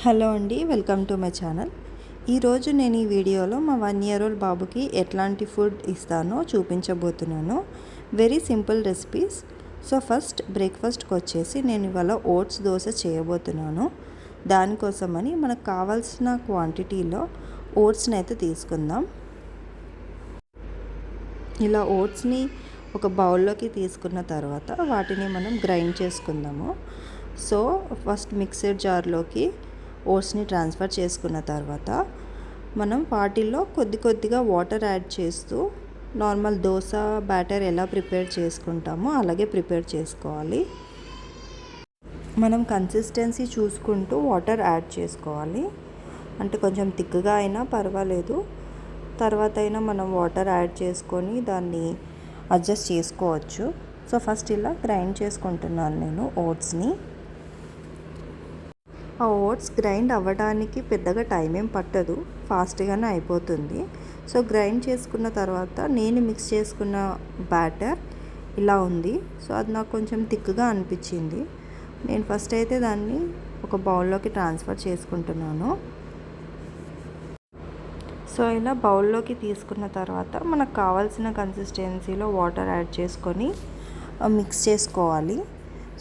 Hello అండి, welcome to my channel. ఈరోజు నేను ఈ వీడియోలో మా 1 year old బాబుకి ఎట్లాంటి ఫుడ్ ఇస్తానో చూపించబోతున్నాను. Very simple recipes. So first బ్రేక్ఫాస్ట్కి వచ్చేసి నేను ఇవాళ ఓట్స్ దోశ చేయబోతున్నాను. దానికోసమని మనకు కావాల్సిన క్వాంటిటీలో ఓట్స్ని అయితే తీసుకుందాం. ఇలా ఓట్స్ని ఒక బౌల్లోకి తీసుకున్న తర్వాత వాటిని మనం గ్రైండ్ చేసుకుందాము. సో ఫస్ట్ మిక్సర్ జార్లోకి ఓట్స్ని ట్రాన్స్ఫర్ చేసుకున్న తర్వాత మనం వాటిల్లో కొద్దిగా వాటర్ యాడ్ చేస్తూ నార్మల్ దోశ బ్యాటర్ ఎలా ప్రిపేర్ చేసుకుంటామో అలాగే ప్రిపేర్ చేసుకోవాలి. మనం కన్సిస్టెన్సీ చూసుకుంటూ వాటర్ యాడ్ చేసుకోవాలి. అంటే కొంచెం థిక్గా అయినా పర్వాలేదు, తర్వాత అయినా మనం వాటర్ యాడ్ చేసుకొని దాన్ని అడ్జస్ట్ చేసుకోవచ్చు. సో ఫస్ట్ ఇలా గ్రైండ్ చేసుకుంటున్నాను నేను ఓట్స్ని. ఆ ఓట్స్ గ్రైండ్ అవ్వడానికి పెద్దగా టైం ఏం పట్టదు, ఫాస్ట్గానే అయిపోతుంది. సో గ్రైండ్ చేసుకున్న తర్వాత నేను మిక్స్ చేసుకున్న బ్యాటర్ ఇలా ఉంది. సో అది నాకు కొంచెం థిక్గా అనిపించింది. నేను ఫస్ట్ అయితే దాన్ని ఒక బౌల్లోకి ట్రాన్స్ఫర్ చేసుకుంటున్నాను. సో ఇలా బౌల్లోకి తీసుకున్న తర్వాత మనకు కావాల్సిన కన్సిస్టెన్సీలో వాటర్ యాడ్ చేసుకొని మిక్స్ చేసుకోవాలి.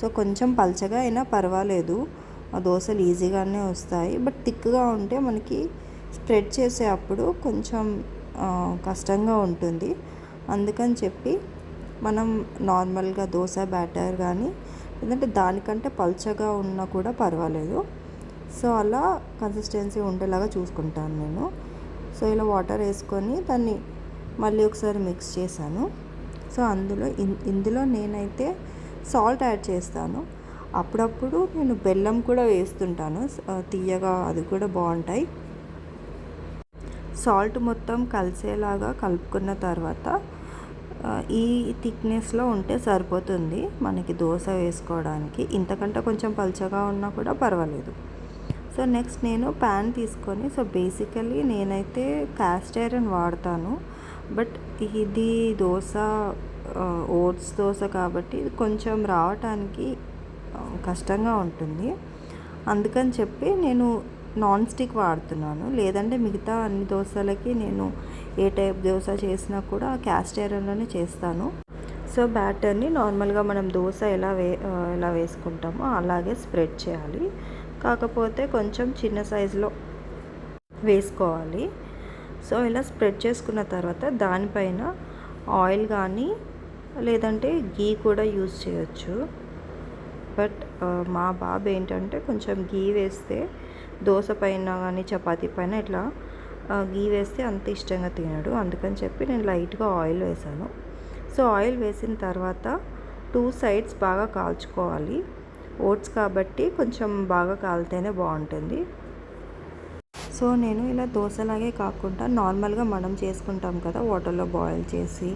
సో కొంచెం పల్చగా అయినా పర్వాలేదు, ఆ దోశలు ఈజీగానే వస్తాయి. బట్ థిక్గా ఉంటే మనకి స్ప్రెడ్ చేసే అప్పుడు కొంచెం కష్టంగా ఉంటుంది. అందుకని చెప్పి మనం నార్మల్గా దోశ బ్యాటర్ కానీ లేదంటే దానికంటే పల్చగా ఉన్నా కూడా పర్వాలేదు. సో అలా కన్సిస్టెన్సీ ఉండేలాగా చూసుకుంటాను నేను. సో ఇలా వాటర్ వేసుకొని దాన్ని మళ్ళీ ఒకసారి మిక్స్ చేశాను. సో ఇందులో నేనైతే సాల్ట్ యాడ్ చేస్తాను. అప్పుడప్పుడు నేను బెల్లం కూడా వేస్తుంటాను, తీయగా అది కూడా బాగుంటాయి. సాల్ట్ మొత్తం కలిసేలాగా కలుపుకున్న తర్వాత ఈ థిక్నెస్లో ఉంటే సరిపోతుంది మనకి దోశ వేసుకోవడానికి. ఇంతకంటే కొంచెం పల్చగా ఉన్నా కూడా పర్వాలేదు. సో నెక్స్ట్ నేను ప్యాన్ తీసుకొని, సో బేసికలీ నేనైతే క్యాస్ట్ ఐరన్ వాడతాను. బట్ ఇది దోశ ఓట్స్ దోశ కాబట్టి ఇది కొంచెం రావటానికి కష్టంగా ఉంటుంది. అందుకని చెప్పి నేను నాన్ స్టిక్ వాడుతున్నాను. లేదంటే మిగతా అన్ని దోశలకి నేను ఏ టైప్ దోశ చేసినా కూడా క్యాస్ట్ ఐరన్లోనే చేస్తాను. సో బ్యాటర్ని నార్మల్గా మనం దోశ ఎలా వేసుకుంటామో అలాగే స్ప్రెడ్ చేయాలి. కాకపోతే కొంచెం చిన్న సైజులో వేసుకోవాలి. సో ఇలా స్ప్రెడ్ చేసుకున్న తర్వాత దానిపైన ఆయిల్ కానీ లేదంటే గీ కూడా యూజ్ చేయొచ్చు. బట్ మా బాబు ఏంటంటే కొంచెం గీ వేస్తే దోశ పైన కానీ చపాతీ పైన ఇట్లా గీ వేస్తే అంత ఇష్టంగా తినడు. అందుకని చెప్పి నేను లైట్గా ఆయిల్ వేసాను. సో ఆయిల్ వేసిన తర్వాత 2 sides బాగా కాల్చుకోవాలి. ఓట్స్ కాబట్టి కొంచెం బాగా కాలితేనే బాగుంటుంది. సో నేను ఇలా దోశలాగే కాకుండా నార్మల్గా మనం చేసుకుంటాం కదా, వాటర్లో బాయిల్ చేసి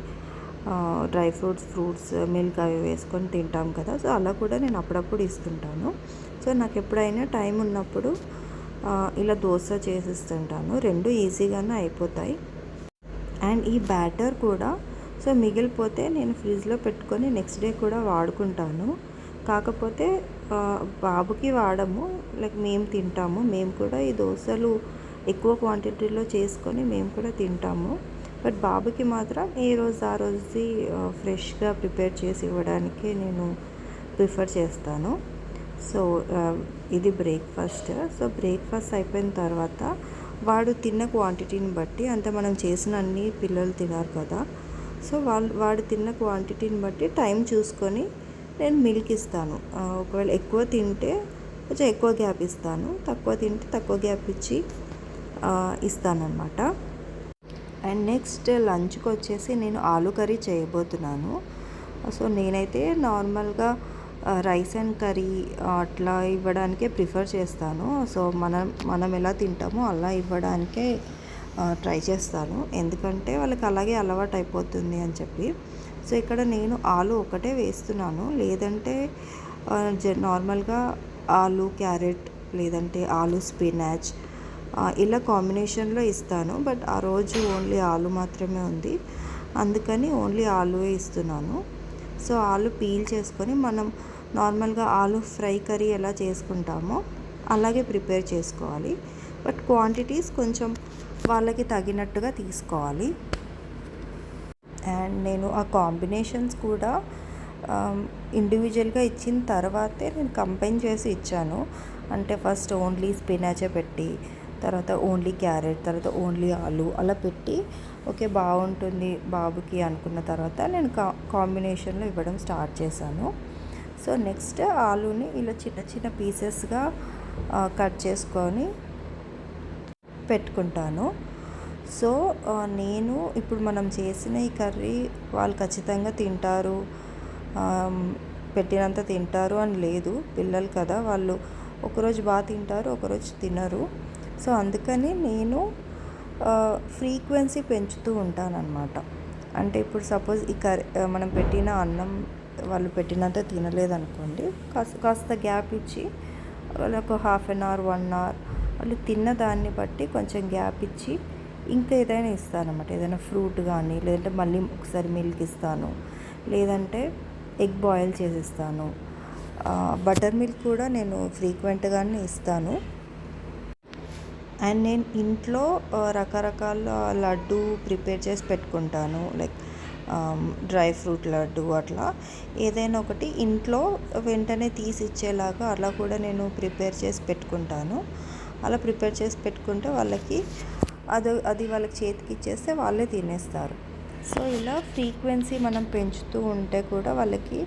డ్రై ఫ్రూట్స్ మిల్క్ అవి వేసుకొని తింటాం కదా. సో అలా కూడా నేను అప్పుడప్పుడు ఇస్తుంటాను. సో నాకు ఎప్పుడైనా టైం ఉన్నప్పుడు ఇలా దోశ చేసిస్తుంటాను. 2 ఈజీగానే అయిపోతాయి. అండ్ ఈ బ్యాటర్ కూడా సో మిగిలిపోతే నేను ఫ్రిడ్జ్లో పెట్టుకొని నెక్స్ట్ డే కూడా వాడుకుంటాను. కాకపోతే బాబుకి వాడము, లైక్ మేము తింటాము. మేము కూడా ఈ దోశలు ఎక్కువ క్వాంటిటీలో చేసుకొని మేము కూడా తింటాము. బట్ బాబుకి మాత్రం ఏ రోజు ఆ రోజుది ఫ్రెష్గా ప్రిపేర్ చేసి ఇవ్వడానికి నేను ప్రిఫర్ చేస్తాను. సో ఇది బ్రేక్ఫాస్ట్. సో బ్రేక్ఫాస్ట్ అయిపోయిన తర్వాత వాడు తిన్న క్వాంటిటీని బట్టి, అంటే మనం చేసిన అన్ని పిల్లలు తినారు కదా, సో వాడు తిన్న క్వాంటిటీని బట్టి టైం చూసుకొని నేను మిల్క్ ఇస్తాను. ఒకవేళ ఎక్కువ తింటే కొంచెం ఎక్కువ గ్యాప్ ఇస్తాను, తక్కువ తింటే తక్కువ గ్యాప్ ఇచ్చి ఇస్తానన్నమాట. అండ్ నెక్స్ట్ లంచ్కి వచ్చేసి నేను ఆలూ కర్రీ చేయబోతున్నాను. సో నేనైతే నార్మల్గా రైస్ అండ్ కర్రీ అట్లా ఇవ్వడానికే ప్రిఫర్ చేస్తాను. సో మనం ఎలా తింటామో అలా ఇవ్వడానికే ట్రై చేస్తాను, ఎందుకంటే వాళ్ళకి అలాగే అలవాటు అయిపోతుంది అని చెప్పి. సో ఇక్కడ నేను ఆలు ఒకటే వేస్తున్నాను, లేదంటే నార్మల్గా ఆలు క్యారెట్ లేదంటే ఆలు స్పినాచ్ ఇలా కాంబినేషన్లో ఇస్తాను. బట్ ఆ రోజు ఓన్లీ ఆలు మాత్రమే ఉంది, అందుకని ఓన్లీ ఆలువే ఇస్తున్నాను. సో ఆలు పీల్ చేసుకొని మనం నార్మల్గా ఆలు ఫ్రై కర్రీ ఎలా చేసుకుంటామో అలాగే ప్రిపేర్ చేసుకోవాలి. బట్ క్వాంటిటీస్ కొంచెం వాళ్ళకి తగినట్టుగా తీసుకోవాలి. అండ్ నేను ఆ కాంబినేషన్స్ కూడా ఇండివిజువల్గా ఇచ్చిన తర్వాతే నేను కంబైన్ చేసి ఇచ్చాను. అంటే ఫస్ట్ ఓన్లీ స్పినాచే పెట్టి, తర్వాత ఓన్లీ క్యారెట్, తర్వాత ఓన్లీ ఆలు అలా పెట్టి ఓకే బాగుంటుంది బాబుకి అనుకున్న తర్వాత నేను కాంబినేషన్లో ఇవ్వడం స్టార్ట్ చేశాను. సో నెక్స్ట్ ఆలుని ఇలా చిన్న చిన్న పీసెస్గా కట్ చేసుకొని పెట్టుకుంటాను. సో నేను ఇప్పుడు మనం చేసిన ఈ కర్రీ వాళ్ళు ఖచ్చితంగా తింటారు, పెట్టినంత తింటారు అని లేదు. పిల్లలు కదా, వాళ్ళు ఒకరోజు బాగా తింటారు, ఒకరోజు తినరు. సో అందుకని నేను ఫ్రీక్వెన్సీ పెంచుతూ ఉంటానన్నమాట. అంటే ఇప్పుడు సపోజ్ ఈ కర్రీ మనం పెట్టిన అన్నం వాళ్ళు పెట్టినంత తినలేదనుకోండి, కాస్త గ్యాప్ ఇచ్చి వాళ్ళకు 1/2 అవర్ 1 అవర్ వాళ్ళు తిన్న దాన్ని బట్టి కొంచెం గ్యాప్ ఇచ్చి ఇంకా ఏదైనా ఇస్తానన్నమాట. ఏదైనా ఫ్రూట్ కానీ, లేదంటే మళ్ళీ ఒకసారి మిల్క్ ఇస్తాను, లేదంటే ఎగ్ బాయిల్ చేసిస్తాను. బటర్ మిల్క్ కూడా నేను ఫ్రీక్వెంట్గానే ఇస్తాను. అండ్ నేను ఇంట్లో రకరకాల లడ్డు ప్రిపేర్ చేసి పెట్టుకుంటాను. లైక్ డ్రై ఫ్రూట్ లడ్డు అట్లా ఏదైనా ఒకటి ఇంట్లో వెంటనే తీసి ఇచ్చేలాగా అలా కూడా నేను ప్రిపేర్ చేసి పెట్టుకుంటాను. అలా ప్రిపేర్ చేసి పెట్టుకుంటే వాళ్ళకి అది వాళ్ళకి చేతికి ఇచ్చేస్తే వాళ్ళే తినేస్తారు. సో ఇలా ఫ్రీక్వెన్సీ మనం పెంచుతూ ఉంటే కూడా వాళ్ళకి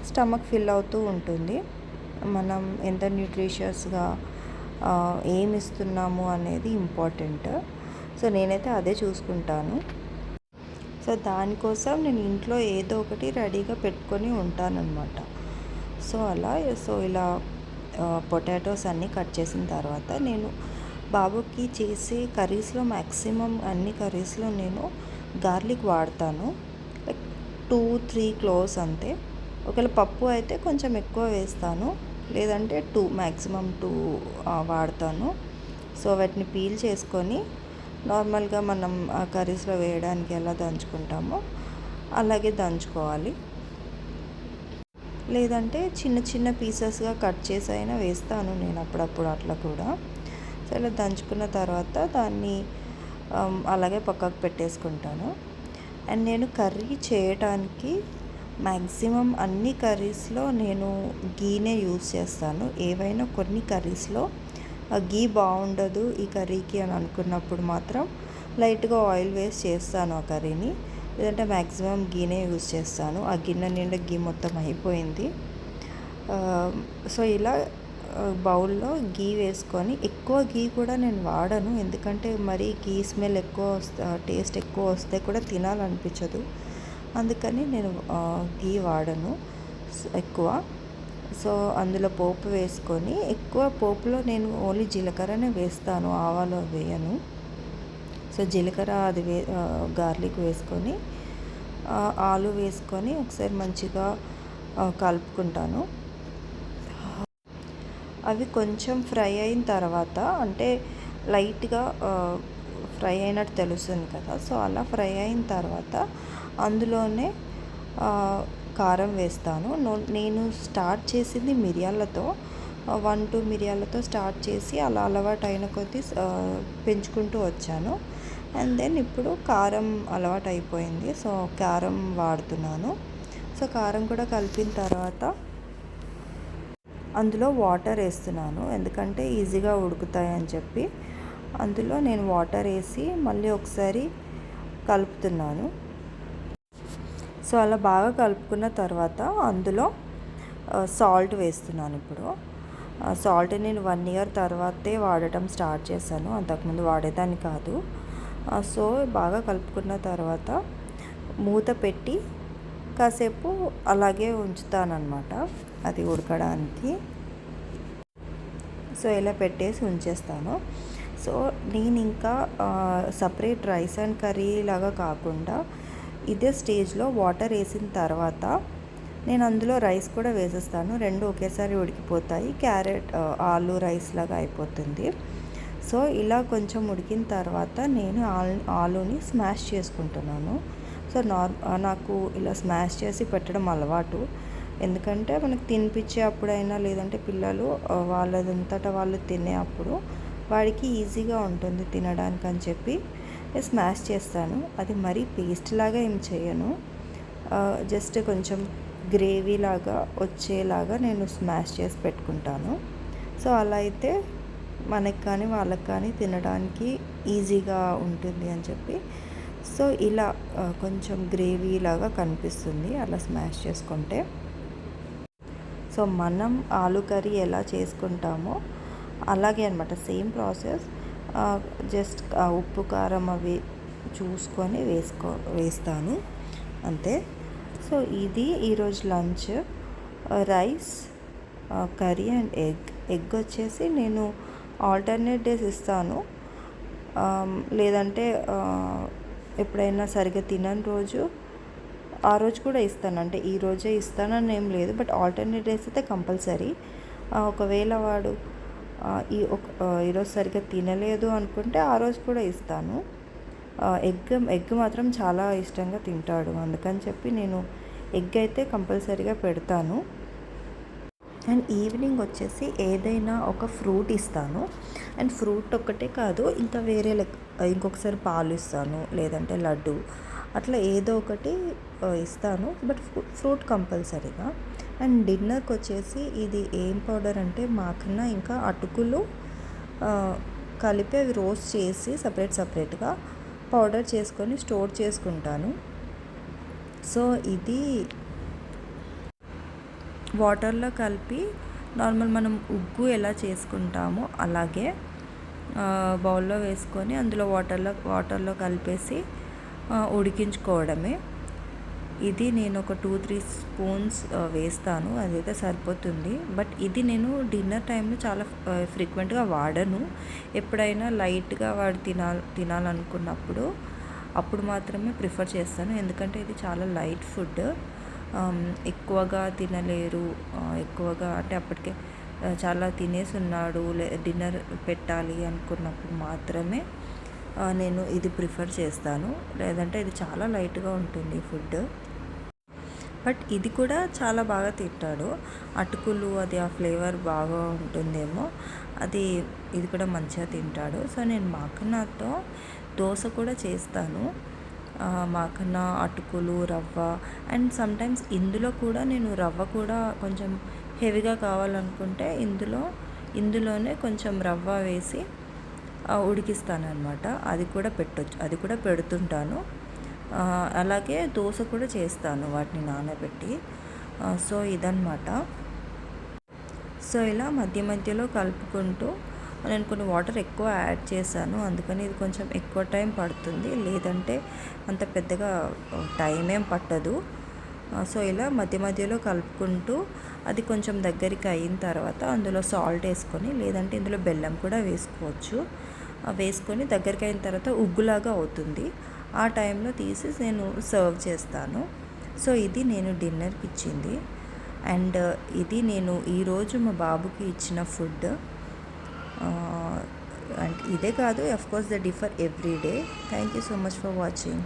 స్టమక్ ఫిల్ అవుతూ ఉంటుంది. మనం ఎంత న్యూట్రిషియస్గా ఏమి ఇస్తున్నాము అనేది ఇంపార్టెంట్. సో నేనైతే అదే చూసుకుంటాను. సో దానికోసం నేను ఇంట్లో ఏదో ఒకటి రెడీగా పెట్టుకొని ఉంటానన్నమాట. సో ఇలా పొటాటోస్ అన్నీ కట్ చేసిన తర్వాత నేను బాబుకి చేసే కర్రీస్లో మ్యాక్సిమం అన్ని కర్రీస్లో నేను గార్లిక్ వాడతాను. లైక్ 2-3 క్లోవ్స్ అంతే. ఒకవేళ పప్పు అయితే కొంచెం ఎక్కువ వేస్తాను, లేదంటే 2 మ్యాక్సిమం 2 వాడతాను. సో వాటిని పీల్ చేసుకొని నార్మల్గా మనం కర్రీస్లో వేయడానికి ఎలా దంచుకుంటామో అలాగే దంచుకోవాలి. లేదంటే చిన్న చిన్న పీసెస్గా కట్ చేసి అయినా వేస్తాను నేను అప్పుడప్పుడు అట్లా కూడా. సో ఇలా దంచుకున్న తర్వాత దాన్ని అలాగే పక్కకు పెట్టేసుకుంటాను. అండ్ నేను కర్రీ చేయటానికి మ్యాక్సిమం అన్ని కర్రీస్లో నేను గీనే యూజ్ చేస్తాను. ఏవైనా కొన్ని కర్రీస్లో గీ బాగుండదు ఈ కర్రీకి అని అనుకున్నప్పుడు మాత్రం లైట్గా ఆయిల్ వేస్ట్ చేస్తాను ఆ కర్రీని, లేదంటే మ్యాక్సిమం గీనే యూజ్ చేస్తాను. ఆ గిన్నె నిండా గీ మొత్తం అయిపోయింది. సో ఇలా బౌల్లో గీ వేసుకొని, ఎక్కువ గీ కూడా నేను వాడను, ఎందుకంటే మరీ గీ స్మెల్ ఎక్కువ టేస్ట్ ఎక్కువ వస్తే కూడా తినాలనిపించదు. అందుకని నేను గీ వాడను ఎక్కువ. సో అందులో పోపు వేసుకొని, ఎక్కువ పోపులో నేను ఓన్లీ జీలకర్రనే వేస్తాను, ఆవాలు వేయను. సో జీలకర్ర అది గార్లిక్ వేసుకొని ఆలు వేసుకొని ఒకసారి మంచిగా కలుపుకుంటాను. అవి కొంచెం ఫ్రై అయిన తర్వాత, అంటే లైట్గా ఫ్రై అయినట్టు తెలుస్తుంది కదా, సో అలా ఫ్రై అయిన తర్వాత అందులోనే కారం వేస్తాను. నేను స్టార్ట్ చేసింది మిరియాలతో, 1-2 మిరియాలతో స్టార్ట్ చేసి అలా అలవాటు అయిన కొద్దీ పెంచుకుంటూ వచ్చాను. అండ్ దెన్ ఇప్పుడు కారం అలవాటు అయిపోయింది, సో కారం వాడుతున్నాను. సో కారం కూడా కలిపిన తర్వాత అందులో వాటర్ వేస్తున్నాను, ఎందుకంటే ఈజీగా ఉడుకుతాయని చెప్పి అందులో నేను వాటర్ వేసి మళ్ళీ ఒకసారి కలుపుతున్నాను. సో అలా బాగా కలుపుకున్న తర్వాత అందులో సాల్ట్ వేస్తున్నాను. ఇప్పుడు సాల్ట్ నేను 1 ఇయర్ తర్వాతే వాడటం స్టార్ట్ చేశాను, అంతకుముందు వాడేదాన్ని కాదు. సో బాగా కలుపుకున్న తర్వాత మూత పెట్టి కాసేపు అలాగే ఉంచుతానన్నమాట అది ఉడకడానికి. సో ఇలా పెట్టేసి ఉంచేస్తాను. సో నేను ఇంకా సపరేట్ రైస్ అండ్ కర్రీ లాగా కాకుండా ఇదే స్టేజ్లో వాటర్ వేసిన తర్వాత నేను అందులో రైస్ కూడా వేసేస్తాను. 2 ఒకేసారి ఉడికిపోతాయి, క్యారెట్ ఆలు రైస్ లాగా అయిపోతుంది. సో ఇలా కొంచెం ఉడికిన తర్వాత నేను ఆలుని స్మాష్ చేసుకుంటున్నాను. సో నాకు ఇలా స్మాష్ చేసి పెట్టడం అలవాటు. ఎందుకంటే మనకు తినిపించే అప్పుడైనా లేదంటే పిల్లలు వాళ్ళదంతటా వాళ్ళు తినే అప్పుడు వాడికి ఈజీగా ఉంటుంది తినడానికి అని చెప్పి స్మాష్ చేస్తాను. అది మరీ పేస్ట్ లాగా ఏం చేయను, జస్ట్ కొంచెం గ్రేవీ లాగా వచ్చేలాగా నేను స్మాష్ చేసి పెట్టుకుంటాను. సో అలా అయితే మనకి కానీ వాళ్ళకి కానీ తినడానికి ఈజీగా ఉంటుంది అని చెప్పి, సో ఇలా కొంచెం గ్రేవీ లాగా కనిపిస్తుంది అలా స్మాష్ చేసుకుంటే. సో మనం ఆలు కర్రీ ఎలా చేసుకుంటామో అలాగే అనమాట, సేమ్ ప్రాసెస్. జస్ట్ ఉప్పు కారం అవి చూసుకొని వేస్తాను అంతే. సో ఇది ఈరోజు lunch. Rice, curry and egg వచ్చేసి నేను ఆల్టర్నేట్ డేస్ ఇస్తాను, లేదంటే ఎప్పుడైనా సరిగ్గా తినని రోజు ఆ రోజు కూడా ఇస్తాను. అంటే ఈరోజే ఇస్తానని ఏం లేదు, బట్ ఆల్టర్నేట్ డేస్ అయితే కంపల్సరీ. ఒకవేళ వాడు ఈరోజు సరిగ్గా తినలేదు అనుకుంటే ఆ రోజు కూడా ఇస్తాను. ఎగ్ మాత్రం చాలా ఇష్టంగా తింటాడు, అందుకని చెప్పి నేను ఎగ్ అయితే కంపల్సరీగా పెడతాను. అండ్ ఈవినింగ్ వచ్చేసి ఏదైనా ఒక ఫ్రూట్ ఇస్తాను. అండ్ ఫ్రూట్ ఒక్కటే కాదు, ఇంకా వేరే ఇంకొకసారి పాలు ఇస్తాను, లేదంటే లడ్డు, అట్లా ఏదో ఒకటి ఇస్తాను, బట్ ఫ్రూట్ కంపల్సరీగా. అండ్ డిన్నర్కి వచ్చేసి ఇది ఏం పౌడర్ అంటే మాకన్నా ఇంకా అటుకులు కలిపి అవి రోస్ట్ చేసి సపరేట్గా పౌడర్ చేసుకొని స్టోర్ చేసుకుంటాను. సో ఇది వాటర్లో కలిపి నార్మల్ మనం ఉగ్గు ఎలా చేసుకుంటామో అలాగే బౌల్లో వేసుకొని అందులో వాటర్లో కలిపేసి ఉడికించుకోవడమే. ఇది నేను ఒక 2-3 స్పూన్స్ వేస్తాను, అదైతే సరిపోతుంది. బట్ ఇది నేను డిన్నర్ టైంలో చాలా ఫ్రీక్వెంట్గా వాడను. ఎప్పుడైనా లైట్గా వాడు తినాలనుకున్నప్పుడు అప్పుడు మాత్రమే ప్రిఫర్ చేస్తాను, ఎందుకంటే ఇది చాలా లైట్ ఫుడ్. ఎక్కువగా తినలేరు, ఎక్కువగా అంటే అప్పటికే చాలా తినేసి ఉన్నాడు, డిన్నర్ పెట్టాలి అనుకున్నప్పుడు మాత్రమే నేను ఇది ప్రిఫర్ చేస్తాను, లేదంటే ఇది చాలా లైట్గా ఉంటుంది ఫుడ్. బట్ ఇది కూడా చాలా బాగా తింటాడు, అటుకులు అది ఆ ఫ్లేవర్ బాగా ఉంటుందేమో, ఇది కూడా మంచిగా తింటాడు. సో నేను మాకన్నాతో దోశ కూడా చేస్తాను, మాకన్నా అటుకులు రవ్వ, అండ్ సమ్టైమ్స్ ఇందులో కూడా నేను రవ్వ కూడా కొంచెం హెవీగా కావాలనుకుంటే ఇందులోనే కొంచెం రవ్వ వేసి ఉడికిస్తానమాట. అది కూడా పెడుతుంటాను. అలాగే దోశ కూడా చేస్తాను వాటిని నానబెట్టి. సో ఇదన్నమాట. సో ఇలా మధ్యలో కలుపుకుంటూ నేను కొన్ని వాటర్ ఎక్కువ యాడ్ చేశాను, అందుకని ఇది కొంచెం ఎక్కువ టైం పడుతుంది, లేదంటే అంత పెద్దగా టైం ఏం పట్టదు. సో ఇలా మధ్యలో కలుపుకుంటూ అది కొంచెం దగ్గరికి అయిన తర్వాత అందులో సాల్ట్ వేసుకొని, లేదంటే ఇందులో బెల్లం కూడా వేసుకొని దగ్గరికి అయిన తర్వాత ఉగ్గులాగా అవుతుంది. ఆ టైంలో తీసి నేను సర్వ్ చేస్తాను. సో ఇది నేను డిన్నర్కి ఇచ్చింది, అండ్ ఇది నేను ఈరోజు మా బాబుకి ఇచ్చిన ఫుడ్. అండ్ ఇదే కాదు, of course they differ every day. Thank you so much for watching.